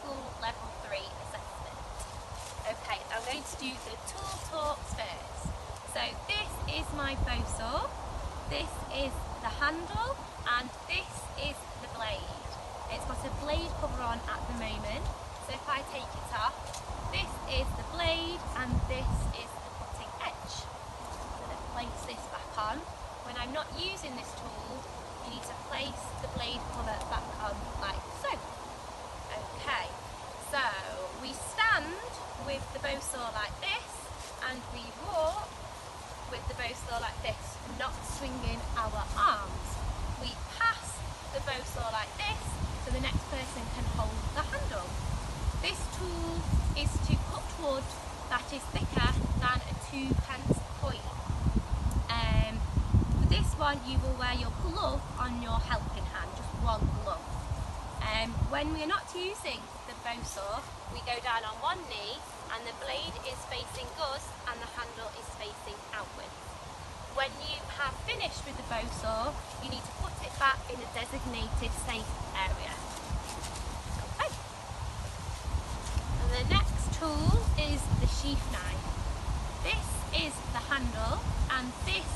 School Level 3 assessment. Okay, I'm going to do the tool talks first. So this is my bow saw, this is the handle, and this is the blade. It's got a blade cover on at the moment, so if I take it off, this is the blade and this is the cutting edge. I'm going to place this back on. When I'm not using this tool, you need to place the blade cover back on like so. Okay, so we stand with the bow saw like this and we walk with the bow saw like this, not swinging our arms. We pass the bow saw like this so the next person can hold the handle. This tool is to cut wood that is thicker than a 2p coin. For this one you will wear your glove on your helping hand, just one glove. When we're not using the bow saw, we go down on one knee and the blade is facing us and the handle is facing outwards. When you have finished with the bow saw, you need to put it back in a designated safe area. Okay. And the next tool is the sheath knife. This is the handle and this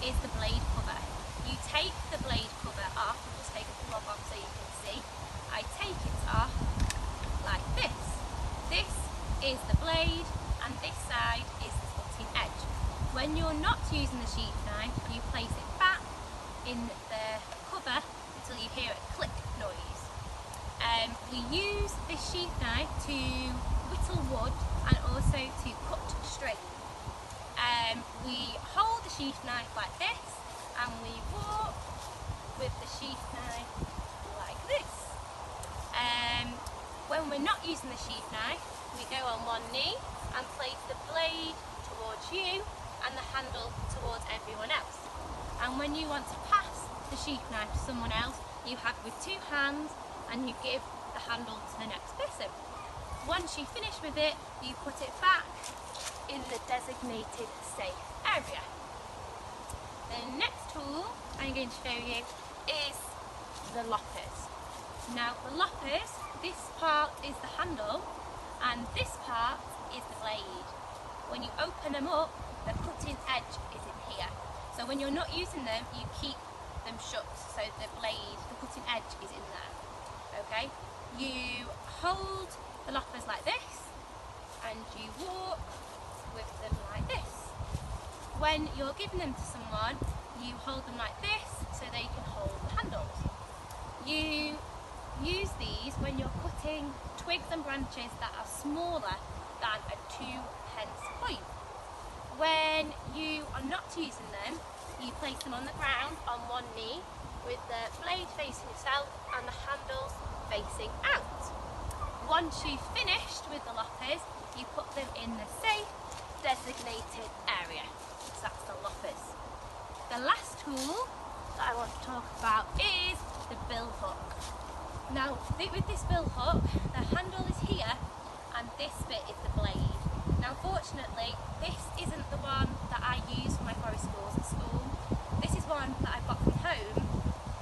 is the blade cover. You take the blade cover off, I'll just take a glove off so you can see. I take it off like this. This is the blade and this side is the cutting edge. When you're not using the sheath knife, you place it back in the cover until you hear a click noise. We use this sheath knife to whittle wood and also to cut string. We hold the sheath knife like this and we walk with the sheath knife like this. When we're not using the sheath knife, we go on one knee and place the blade towards you and the handle towards everyone else. And when you want to pass the sheath knife to someone else, you have with two hands and you give the handle to the next person. Once you finish with it, you put it back in the designated safe area. The next tool I'm going to show you is the loppers. Now the loppers, this part is the handle and this part is the blade. When you open them up, the cutting edge is in here. So when you're not using them, you keep them shut so the blade, the cutting edge is in there. Okay? You hold the loppers like this and you walk with them like this. When you're giving them to someone, you hold them like this so they can hold the handles. You use these when you're cutting twigs and branches that are smaller than a 2p coin. When you are not using them, you place them on the ground on one knee with the blade facing yourself and the handles facing out. Once you've finished with the loppers, you put them in the safe designated area. So that's the loppers. The last tool that I want to talk about is the bill hook. Now with this bill hook, the handle is here and this bit is the blade. Now fortunately, this isn't the one that I use for my forest schools at school. This is one that I've got from home,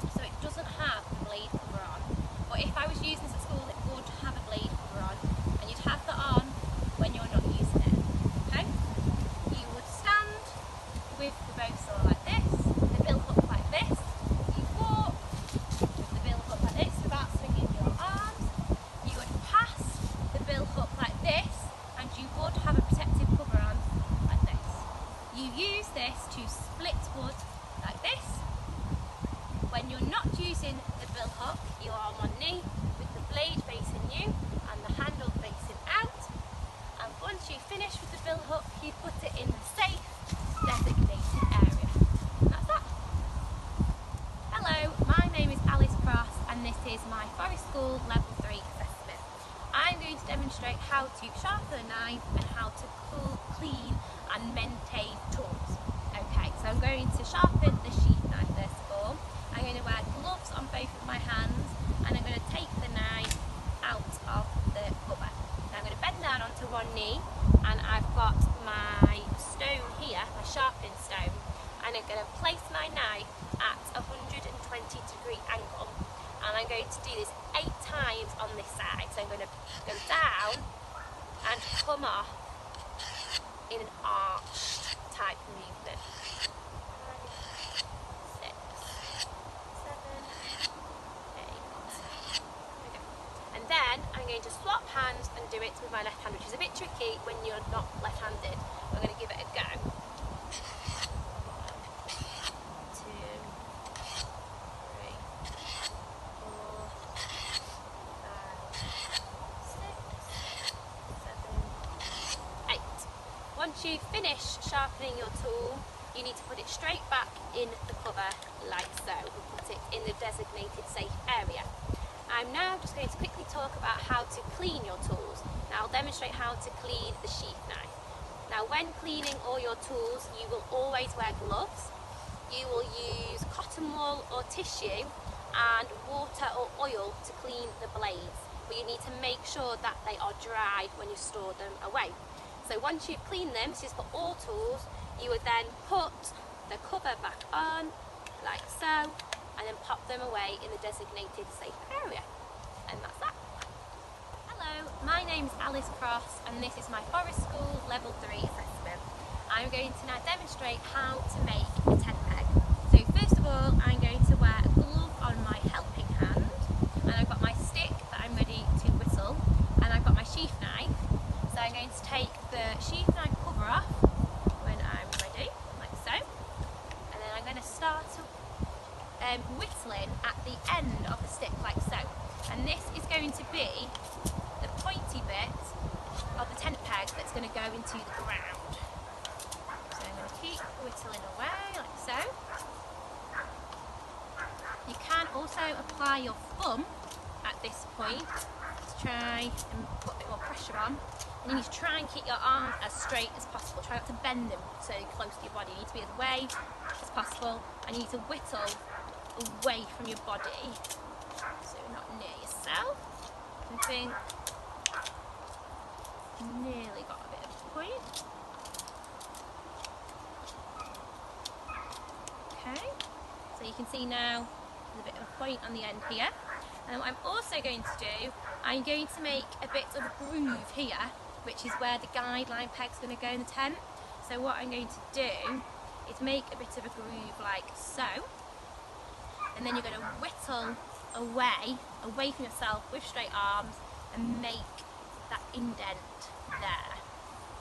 so it doesn't have the blade cover on. But if I was using this at school, it would have a blade cover on, and you'd have that on when you're not using it. Okay? You would stand with the bow saw like this, the bill hook like this. You walk with the bill hook like this without swinging your arms. You would pass the bill hook like this, and you would have a protective cover on like this. You use this to split wood like this. When you're not using the bill hook, you are on one knee with the blade facing you and the handle facing out. And once you finish with the bill hook, you put it in the safe designated area. And that's that. Hello, my name is Alice Cross and this is my Forest School Level 3 assessment. I'm going to demonstrate how to sharpen a knife and how to clean and maintain tools. Okay, so I'm going to sharpen the sheath knife first of all. I'm going to wear gloves on both of my hands and I'm going to take the knife out of the cover. Now I'm going to bend down onto one knee and I've got my stone here, my sharpening stone, and I'm going to place my knife at a 120-degree angle and I'm going to do this 8 times times on this side. So I'm going to go down and come off in an arched type movement. 5, 6, 7, 8. Okay. And then I'm going to swap hands and do it with my left hand, which is a bit tricky when you're not left-handed. I'm going to give it a go. 1, 2, 3, 4, 5, 6, 7, 8. Once you've finished sharpening your tool, you need to put it straight back in the cover like so, and put it in the designated safe area. I'm now just going to quickly talk about how to clean your tools. Now I'll demonstrate how to clean the sheath knife. Now when cleaning all your tools, you will always wear gloves. You will use cotton wool or tissue and water or oil to clean the blades, but you need to make sure that they are dried when you store them away. So once you've cleaned them, this is for all tools, you would then put the cover back on like so, and then pop them away in the designated safe area. And that's that. Hello, my name's Alice Cross and this is my Forest School Level 3 assessment. I'm going to now demonstrate how to make a tent peg. So first of all, I'm going to wear a glove on my helping hand, and I've got my stick that I'm ready to whistle, and I've got my sheath knife. So I'm going to take the sheath knife cover off when I'm ready, like so, and then I'm going to start whistling at the end of the stick like so, and this is going to be the pointy bit of the tent peg that's going to go into the ground. So I'm going to keep whistling away like so. You can also apply your thumb at this point to try and put a bit more pressure on, and you need to try and keep your arms as straight as possible. Try not to bend them so close to your body. You need to be as wide as possible, and you need to whittle away from your body, so not near yourself. I think nearly got a bit of a point. Okay, so you can see now there's a bit of a point on the end here. And what I'm also going to do, I'm going to make a bit of a groove here, which is where the guideline peg's going to go in the tent. So what I'm going to do is make a bit of a groove like so, and then you're going to whittle away from yourself with straight arms and make that indent there.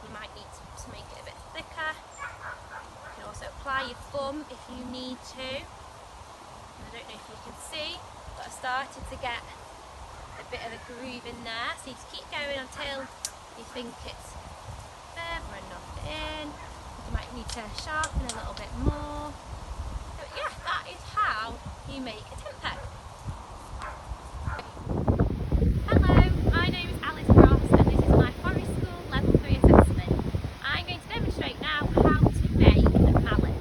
You might need to make it a bit thicker. You can also apply your thumb if you need to. I don't know if you can see, but I've started to get a bit of a groove in there. So you just keep going until you think it's further enough in. You might need to sharpen a little bit more. So yeah, that is how you make a tent peg. Hello, my name is Alice Cross and this is my Forest School Level 3 assessment. I'm going to demonstrate now how to make a mallet.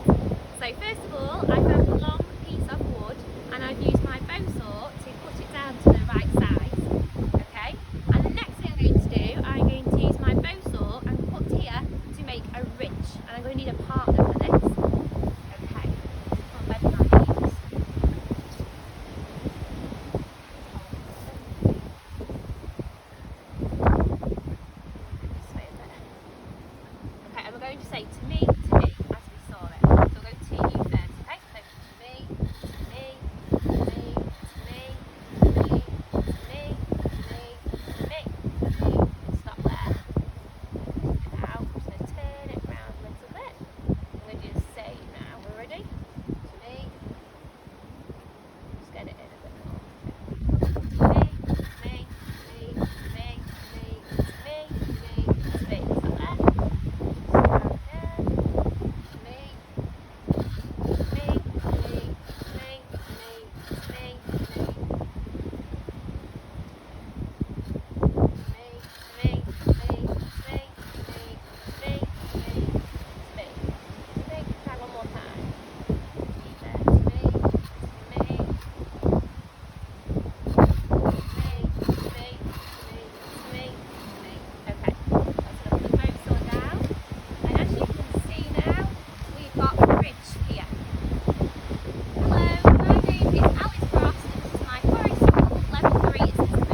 So first of all, I found a long piece of wood and I've used my bow saw to cut it down to the right size. Okay, and the next thing I'm going to do, I'm going to use my bow saw and cut here to make a ridge, and I'm going to need a partner for this. Okay, I'll bend my knees. This way a bit. Okay, and we're going to say to me, as we saw it. So we'll go to you first, okay? So to me, to me, to me, to me, to me, to me, to me, to me. Stop there. Now, I'm just going to turn it round a little bit. I'm going to do the same now. We're ready? To me. Just get it in a bit more. To me, to me, to me, to me, to me, to me, to me, to me. Stop there. Round here. To me. To me, to me, to me, to me, to me, to me. Try one more time. Keep it. To me. Okay. Let's put the bow saw down. And as you can see now, we've got a ridge here. Hello, my name is Alice Cross and this is my Forest School Level 3 assessment.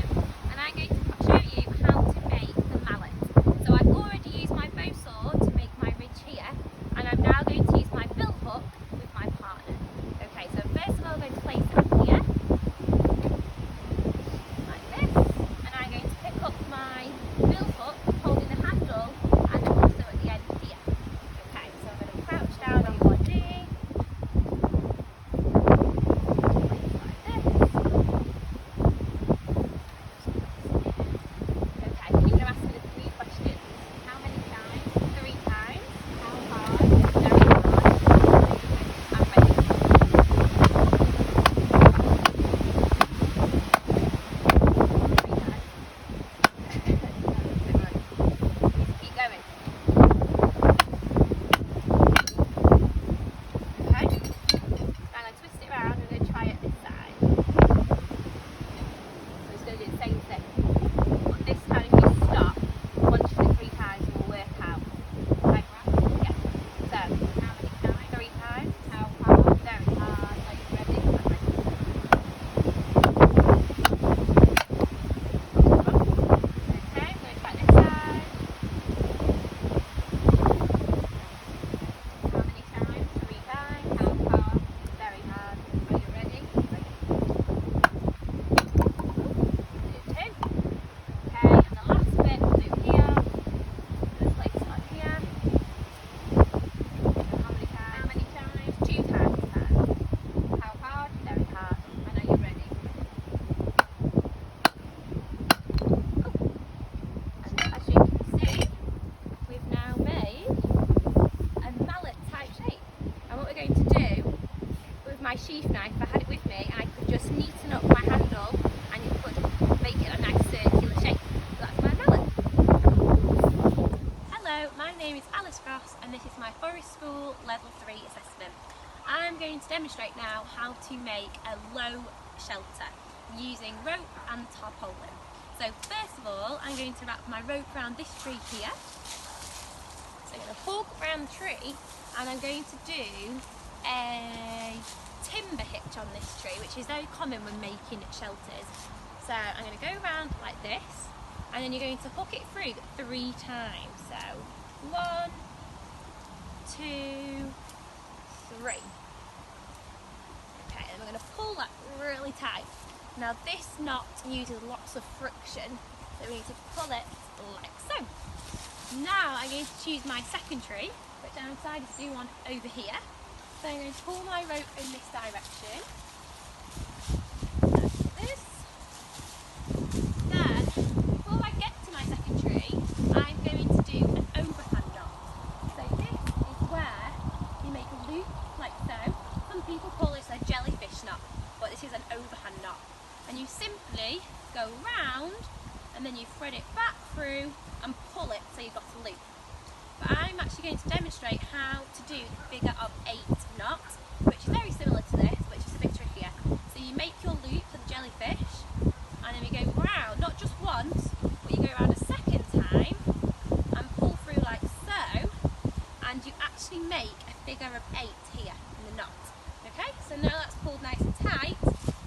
Forest School Level 3 assessment. I'm going to demonstrate now how to make a low shelter using rope and tarpaulin. So first of all, I'm going to wrap my rope around this tree here. So I'm going to hug around the tree and I'm going to do a timber hitch on this tree, which is very common when making shelters. So I'm going to go around like this and then you're going to hook it through 3 times. So 1, 2, 3. Okay, and we're going to pull that really tight. Now this knot uses lots of friction, so we need to pull it like so. Now I'm going to choose my second tree, which I decided to do one over here. So I'm going to pull my rope in this direction, like this. Then, before I get to my second tree, I'm going to do an overhand knot. So this is where you make a loop like so. Some people call this a jellyfish knot, but this is an overhand knot. And you simply go round and then you thread it back through and pull it so you've got a loop. But I'm actually going to demonstrate how to do the figure of 8 knot, which is very similar to this, but it's just a bit trickier. So you make your loop for the jellyfish and then we go round, not just once, but you go around a second time and pull through like so, and you actually make a figure of 8 here in the knot. Okay, so now that's pulled nice and tight,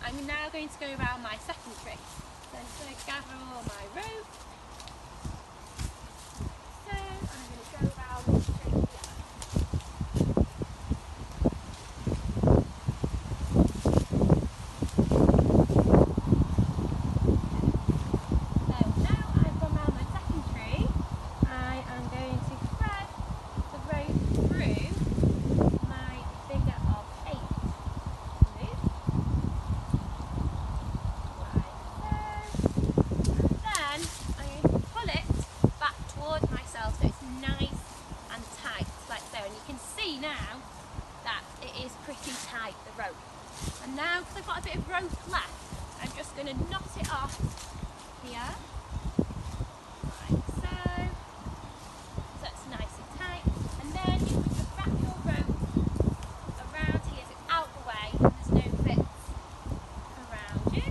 I'm now going to go around my second tree. So I'm just going to gather all my rope. So I'm going to go around this tree here. So now I've gone around my second tree, I am going to thread the rope through my figure of 8. Myself so it's nice and tight like so, and you can see now that it is pretty tight, the rope. And now because I've got a bit of rope left, I'm just going to knot it off here like so, so it's nice and tight, and then you can just wrap your rope around here so it's out the way and there's no bits around you.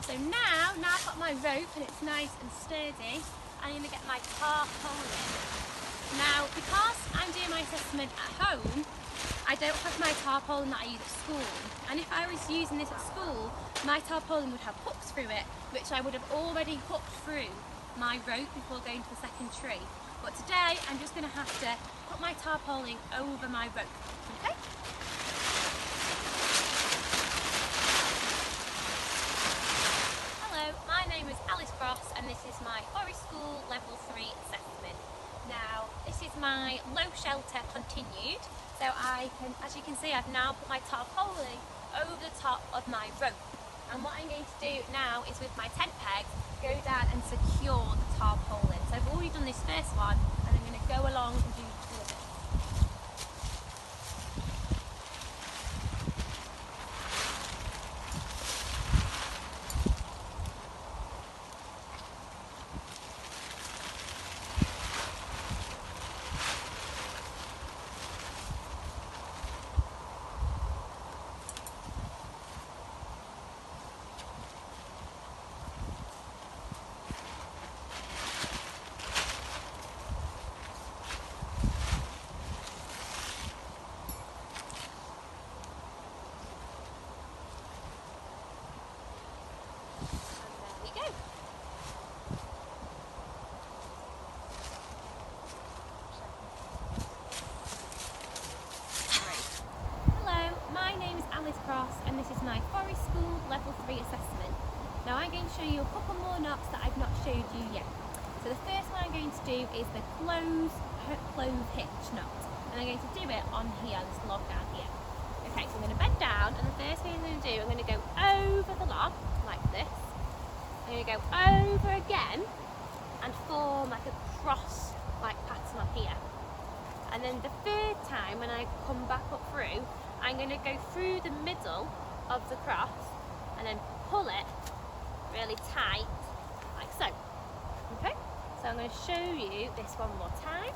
So now I've got my rope and it's nice and sturdy, I'm going to get my tarpaulin. Now because I'm doing my assessment at home, I don't have my tarpaulin that I use at school, and if I was using this at school, my tarpaulin would have hooks through it, which I would have already hooked through my rope before going to the second tree. But today I'm just going to have to put my tarpaulin over my rope, okay? My name is Alice Cross and this is my Forest School Level 3 assessment. Now this is my low shelter continued, so as you can see, I've now put my tarpaulin over the top of my rope, and what I'm going to do now is with my tent peg go down and secure the tarpaulin. So I've already done this first one and I'm going to go along and do two of it. And this is my Forest School Level 3 assessment. Now I'm going to show you a couple more knots that I've not showed you yet. So the first one I'm going to do is the clove hitch knot, and I'm going to do it on here, this log down here. Okay, so I'm going to bend down, and the first thing I'm going to do, I'm going to go over the log like this. I'm going to go over again and form like a cross like pattern on here. And then the third time when I come back up through, I'm going to go through the middle of the cross and then pull it really tight, like so. Okay? So I'm going to show you this one more time.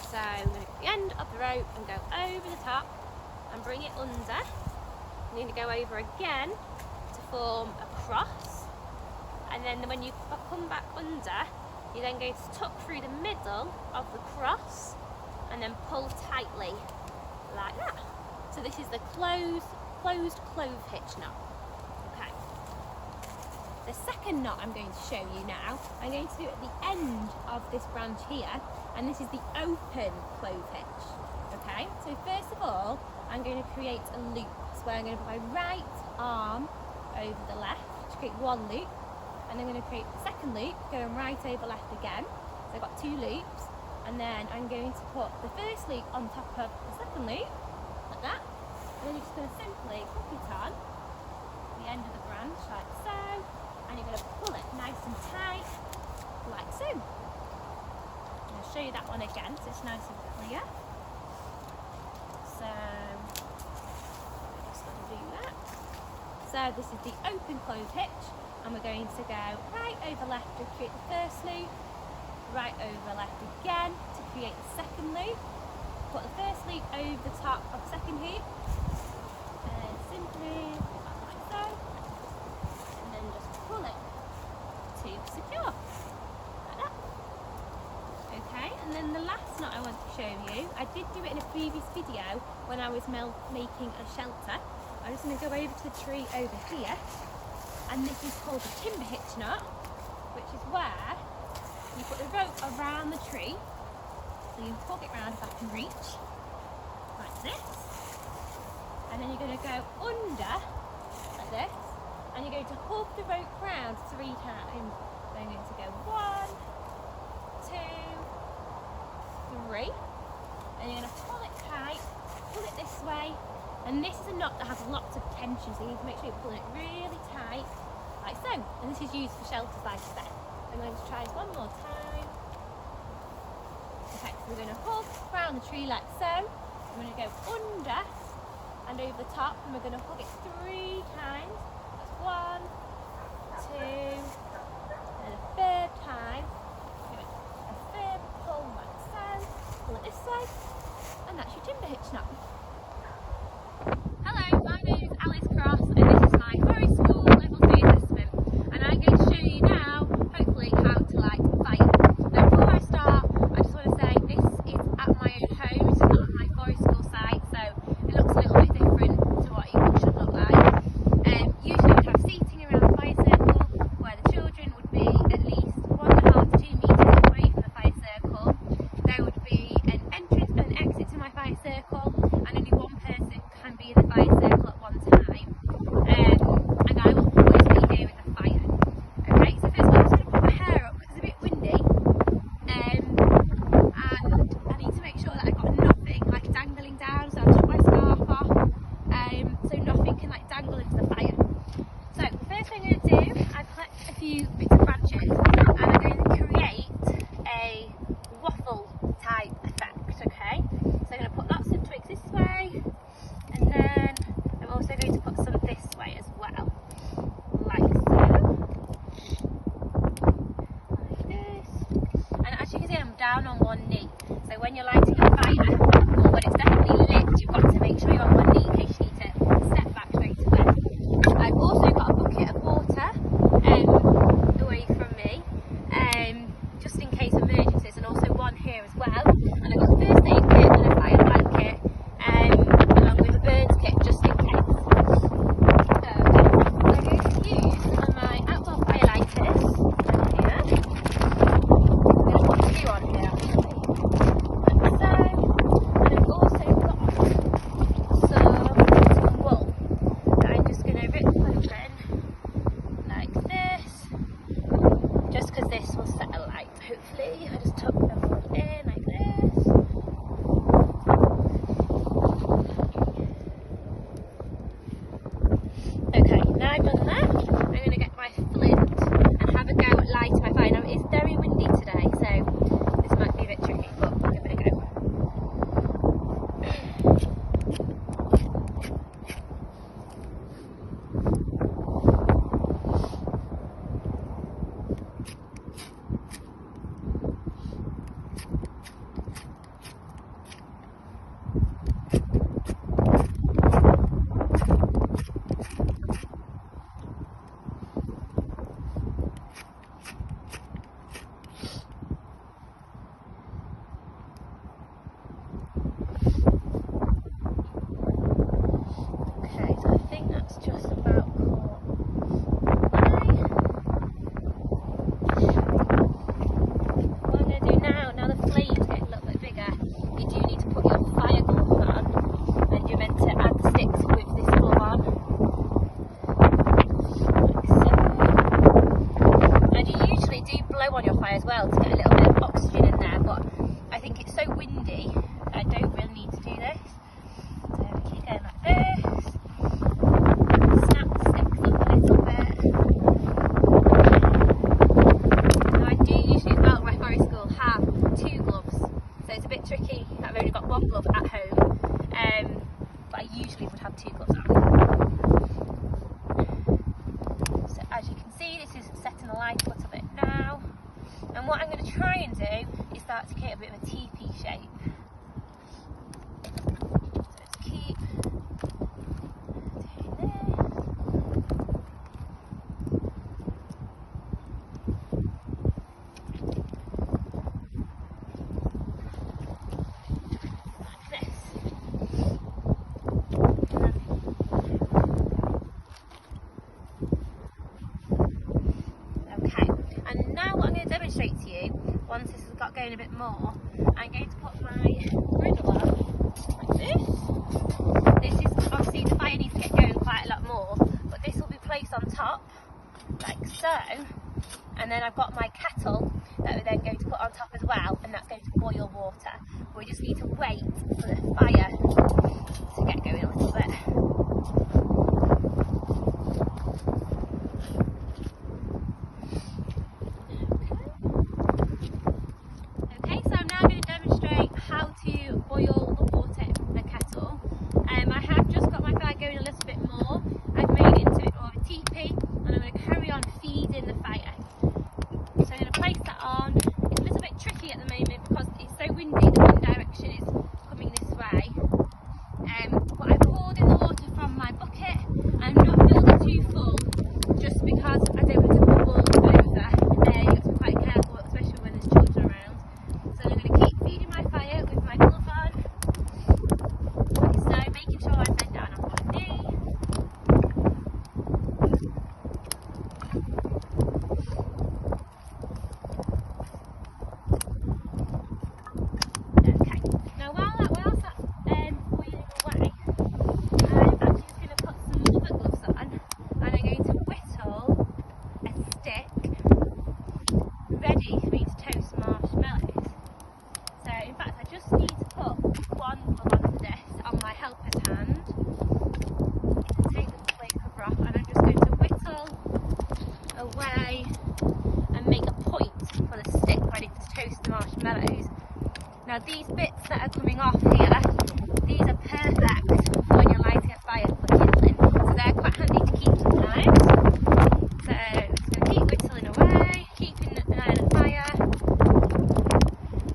So I'm going to get the end of the rope and go over the top and bring it under. I'm going to go over again to form a cross, and then when you come back under, you're then going to tuck through the middle of the cross and then pull tightly like that. So this is the closed clove hitch knot. Okay. The second knot I'm going to show you now, I'm going to do it at the end of this branch here, and this is the open clove hitch. Okay, so first of all, I'm going to create a loop. So I'm going to put my right arm over the left to create one loop, and I'm going to create the second loop going right over left again. So I've got two loops, and then I'm going to put the first loop on top of the second loop, like that. And then you're just going to simply hook it on the end of the branch, like so, and you're going to pull it nice and tight, like so. I'm going to show you that one again so it's nice and clear. So, I'm just going to do that. So this is the open clove hitch, and we're going to go right over left to create the first loop, right over left again to create the second loop, put the first loop over the top of the second hoop, and simply put that like so, and then just pull it to secure, like that. Okay, and then the last knot I want to show you, I did do it in a previous video when I was making a shelter. I'm just going to go over to the tree over here, and this is called a timber hitch knot, which is where you put the rope around the tree, so you hook it round if I can reach, like this, and then you're going to go under, like this, and you're going to hook the rope round 3 times. So I'm going to go 1, 2, 3, and you're going to pull it tight, pull it this way, and this is a knot that has lots of tension, so you need to make sure you're pulling it really tight, like so, and this is used for shelters like I said. I'm going to try this one more time. Okay, so we're going to hook around the tree like so. I'm going to go under and over the top, and we're going to hook it 3 times. That's 1, 2, and a third time. Give it a third pull like so. Pull it this way, and that's your timber hitch knot. Hello, my name is Alice Cross, and this is my Forest School Level 3 assessment, and I'm going to show you now, hopefully, how to light a fire. Now, before I start, I just want to say this is at my own home, it's not at my Forest School site, so it looks a little bit different to what it should look like. Usually we'd have seating around the fire circle, where the children would be at least 1.5 to 2 metres away from the fire circle. There would be an entrance and an exit to my fire circle, at home, but I usually would have 2 gloves on. So as you can see, this is setting the light a little bit now, and what I'm going to try and do is start to create a bit of a teepee shape. So let's keep doing demonstrate to you, once this has got going a bit more, I'm going to put my griddle on like this. This is obviously, the fire needs to get going quite a lot more, but this will be placed on top like so, and then I've got my kettle that we're then going to put on top as well, and that's going to boil water. We just need to wait for the fire to get going a little bit. Now these bits that are coming off here, these are perfect when you're lighting a fire for kindling, so they're quite handy to keep sometimes. So just going to keep whittling away, keeping an eye on the fire.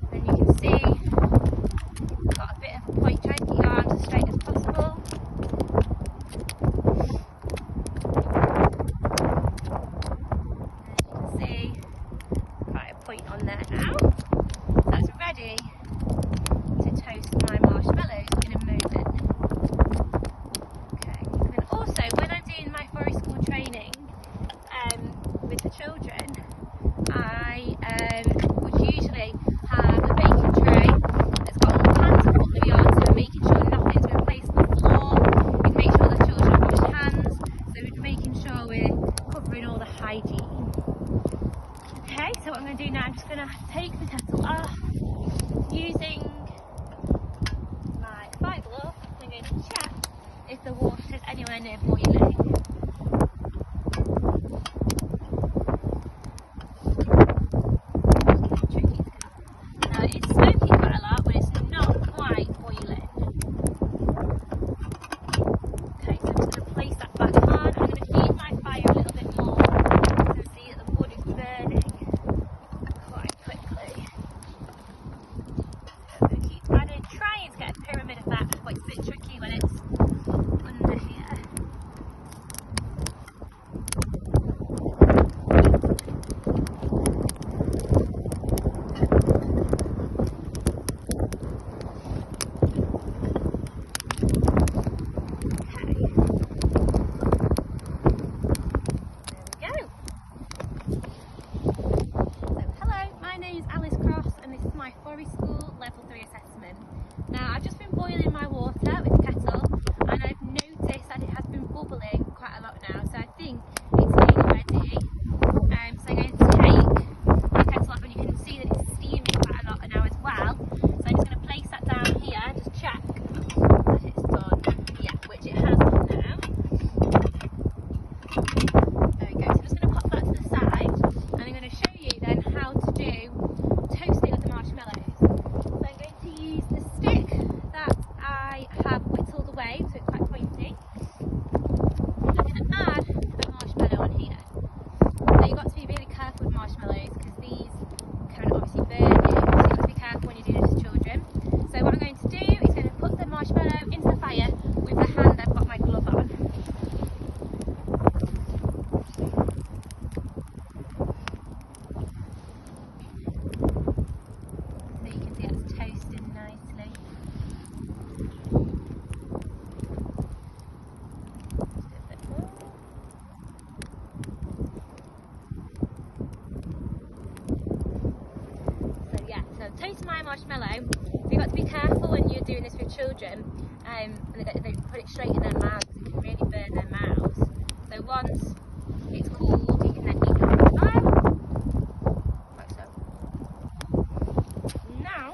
Then you can see you've got a bit of a point, try to keep your arms as straight as possible. And you can see quite a point on there now. So that's ready to toast my marshmallows in a moment. Okay, and then also when I'm doing my forest school training with the children, I would usually have a baking tray that's got all the plants and cutlery on, so making sure nothing's been placed on the floor. We'd make sure the children wash hands, so we're making sure we're covering all the hygiene. Okay, so what I'm going to do now, I'm just going to take the kettle off using my fire glove. I'm going to check if the water's anywhere near boiling. Now it's smoking quite a lot, but it's not quite boiling. Okay, so I'm just going to place that back on. I'm going to feed my fire a little bit more. You can see that the wood is burning quite quickly. So I'm going to keep adding, trying to get a pyramid effect, but it's a bit tricky when it's under here. doing this with children, and they put it straight in their mouths, it can really burn their mouths. So once it's cooled, you can then heat it up fire, like so. Now,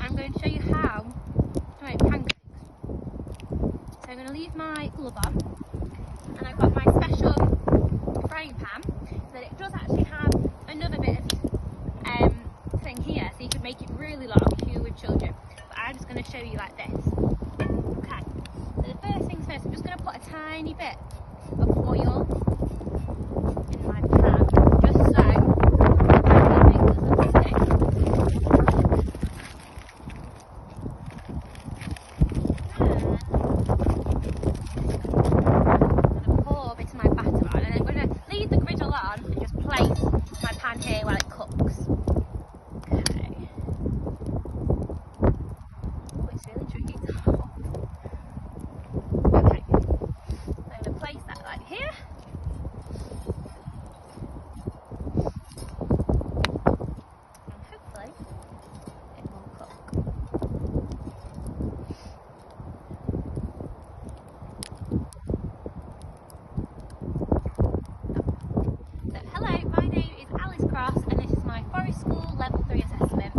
I'm going to show you how to make pancakes. So I'm going to leave my glove on, and I've got my special frying pan that it does actually have another bit of thing here, so you can make it really long if you're with children. But I'm just going to show you like this. Okay, so the first things first, I'm just going to put a tiny bit of oil in my pan, just so it doesn't stick. Here while it cooks. Okay. Oh, it's really tricky. Okay. So I'm going to place that right here. And hopefully it will cook. So hello, my name is Alice Cross, and this is my Forest School Level 3 assessment.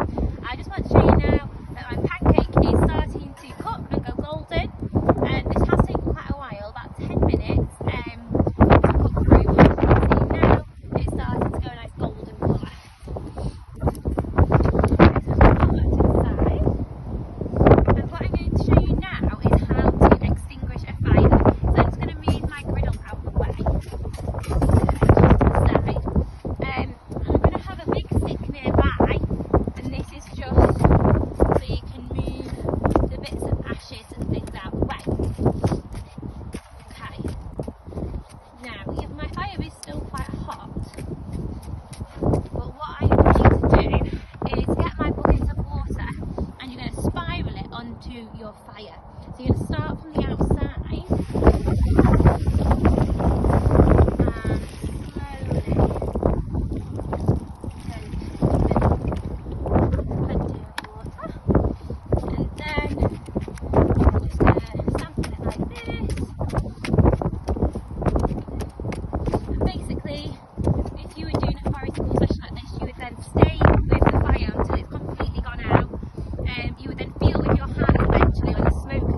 I just want to show you now that my pancake is starting to cook and go golden. This has taken quite a while, about 10 minutes to cook through, but as you can see now, it's starting to go a nice golden colour. So I'm going to put that to the side. And what I'm going to show you now is how to extinguish a fire. So I'm just going to move my griddle out of the way. I'm going to have a big stick nearby, and this is just so you can move the bits of ashes and things out of the way. Okay, now my fire is still quite hot, but what I want you to do is get my bucket of water, and you're going to spiral it onto your fire. So you're going to start from the outside, you would then feel with your hand eventually when the smoke